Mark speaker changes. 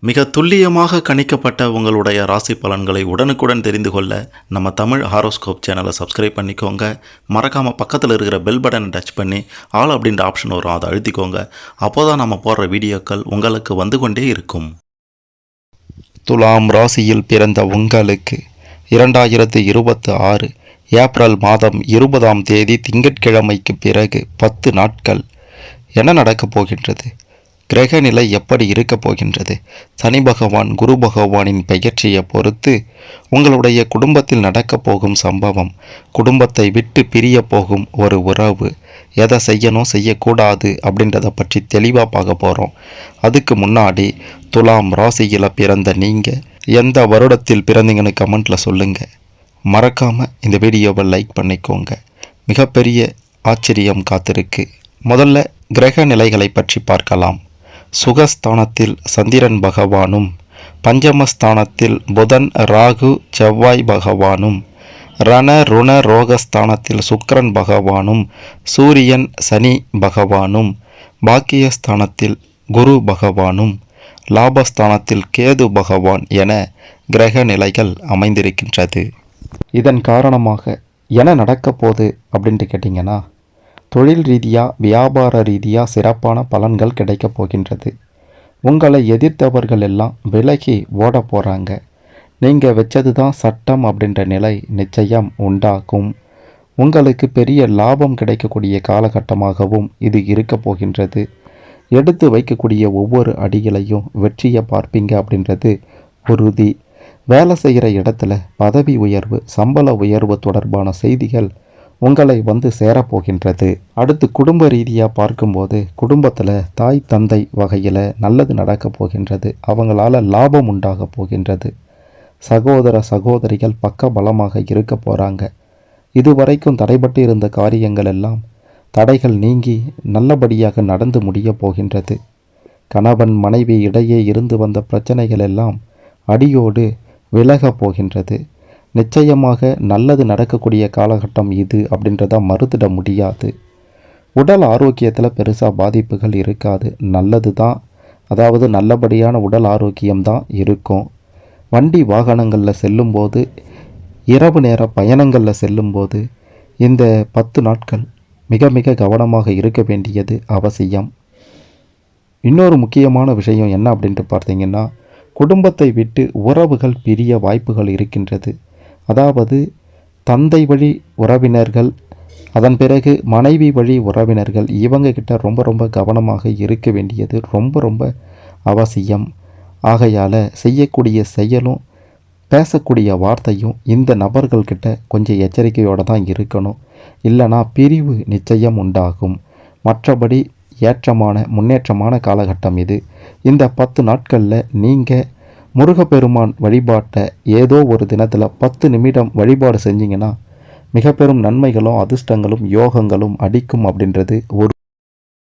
Speaker 1: மிக துல்லியமாக கணிக்கப்பட்ட உங்களுடைய ராசி பலன்களை உடனுக்குடன் தெரிந்து கொள்ள நம்ம தமிழ் ஹாரோஸ்கோப் சேனலை சப்ஸ்கிரைப் பண்ணிக்கோங்க. மறக்காமல் பக்கத்தில் இருக்கிற பெல் பட்டனை டச் பண்ணி ஆல் அப்படின்ற ஆப்ஷன் வரும், அதை அழுத்திக்கோங்க. அப்போ தான் நம்ம போடுற வீடியோக்கள் உங்களுக்கு வந்து கொண்டே இருக்கும். துலாம் ராசியில் பிறந்த உங்களுக்கு 2026 ஏப்ரல் மாதம் 20ஆம் தேதி திங்கட்கிழமைக்கு பிறகு 10 நாட்கள் என்ன நடக்கப் போகின்றது? கிரக நிலை எப்படி இருக்கப் போகின்றது? சனி பகவான் குரு பகவானின் பெயர்ச்சியை பொறுத்து உங்களுடைய குடும்பத்தில் நடக்கப் போகும் சம்பவம், குடும்பத்தை விட்டு பிரிய போகும் ஒரு உறவு, எதை செய்யணும் செய்யக்கூடாது அப்படின்றத பற்றி தெளிவாக பார்க்க போகிறோம். அதுக்கு முன்னாடி துலாம் ராசியில் பிறந்த நீங்கள் எந்த வருடத்தில் பிறந்தீங்கன்னு கமெண்ட்டில் சொல்லுங்கள். மறக்காமல் இந்த வீடியோவை லைக் பண்ணிக்கோங்க. மிகப்பெரிய ஆச்சரியம் காத்திருக்கு. முதல்ல கிரக நிலைகளை பற்றி பார்க்கலாம். சுகஸ்தானத்தில் சந்திரன் பகவானும், பஞ்சமஸ்தானத்தில் புதன் ராகு செவ்வாய் பகவானும், ரண ருண ரோகஸ்தானத்தில் சுக்கிரன் பகவானும், சூரியன் சனி பகவானும், பாக்கியஸ்தானத்தில் குரு பகவானும், லாபஸ்தானத்தில் கேது பகவான் என கிரக நிலைகள் அமைந்திருக்கின்றது. இதன் காரணமாக என்ன நடக்க போகுது அப்படின்ட்டு கேட்டிங்கன்னா, தொழில் ரீதியாக வியாபார ரீதியாக சிறப்பான பலன்கள் கிடைக்கப் போகின்றது. உங்களை எதிர்த்தவர்கள் எல்லாம் விலகி ஓட போகிறாங்க. நீங்கள் வச்சது தான் சட்டம் அப்படின்ற நிலை நிச்சயம் உண்டாகும். உங்களுக்கு பெரிய லாபம் கிடைக்கக்கூடிய காலகட்டமாகவும் இது இருக்க போகின்றது. எடுத்து வைக்கக்கூடிய ஒவ்வொரு அடிகளையும் வெற்றியை பார்ப்பீங்க அப்படின்றது உறுதி. வேலை செய்கிற இடத்துல பதவி உயர்வு, சம்பள உயர்வு தொடர்பான செய்திகள் உங்களை வந்து சேரப்போகின்றது. அடுத்து குடும்ப ரீதியாக பார்க்கும்போது குடும்பத்தில் தாய் தந்தை வகையில் நல்லது நடக்கப் போகின்றது. அவங்களால லாபம் உண்டாக போகின்றது. சகோதர சகோதரிகள் பக்க பலமாக இருக்க போகிறாங்க. இதுவரைக்கும் தடைபட்டு இருந்த காரியங்கள் எல்லாம் தடைகள் நீங்கி நல்லபடியாக நடந்து முடிய போகின்றது. கணவன் மனைவி இடையே இருந்து வந்த பிரச்சனைகள் எல்லாம் அடியோடு விலகப் போகின்றது. நிச்சயமாக நல்லது நடக்கக்கூடிய காலகட்டம் இது அப்படின்றத மறுத்திட முடியாது. உடல் ஆரோக்கியத்தில் பெருசாக பாதிப்புகள் இருக்காது. நல்லது தான், அதாவது நல்லபடியான உடல் ஆரோக்கியம்தான் இருக்கும். வண்டி வாகனங்களில் செல்லும்போது, இரவு நேர பயணங்களில் செல்லும்போது இந்த 10 நாட்கள் மிக மிக கவனமாக இருக்க வேண்டியது அவசியம். இன்னொரு முக்கியமான விஷயம் என்ன அப்படின்ட்டு பார்த்தீங்கன்னா, குடும்பத்தை விட்டு உறவுகள் பிரிய வாய்ப்புகள் இருக்கின்றது. அதாவது தந்தை வழி உறவினர்கள், அதன் பிறகு மனைவி வழி உறவினர்கள், இவங்க கிட்ட ரொம்ப ரொம்ப கவனமாக இருக்க வேண்டியது ரொம்ப அவசியம். ஆகையால் செய்யக்கூடிய செயலும் பேசக்கூடிய வார்த்தையும் இந்த நபர்கள்கிட்ட கொஞ்சம் எச்சரிக்கையோடு தான் இருக்கணும். இல்லைனா பிரிவு நிச்சயம் உண்டாகும். மற்றபடி ஏற்றமான முன்னேற்றமான காலகட்டம் இது. இந்த 10 நாட்களில் நீங்கள் முருகப்பெருமான் வழிபாட்டை ஏதோ ஒரு தினத்தில் 10 நிமிடம் வழிபாடு செஞ்சிங்கன்னா மிக பெரும் நன்மைகளும் அதிர்ஷ்டங்களும் யோகங்களும் அடிக்கும் அப்படின்றது ஒரு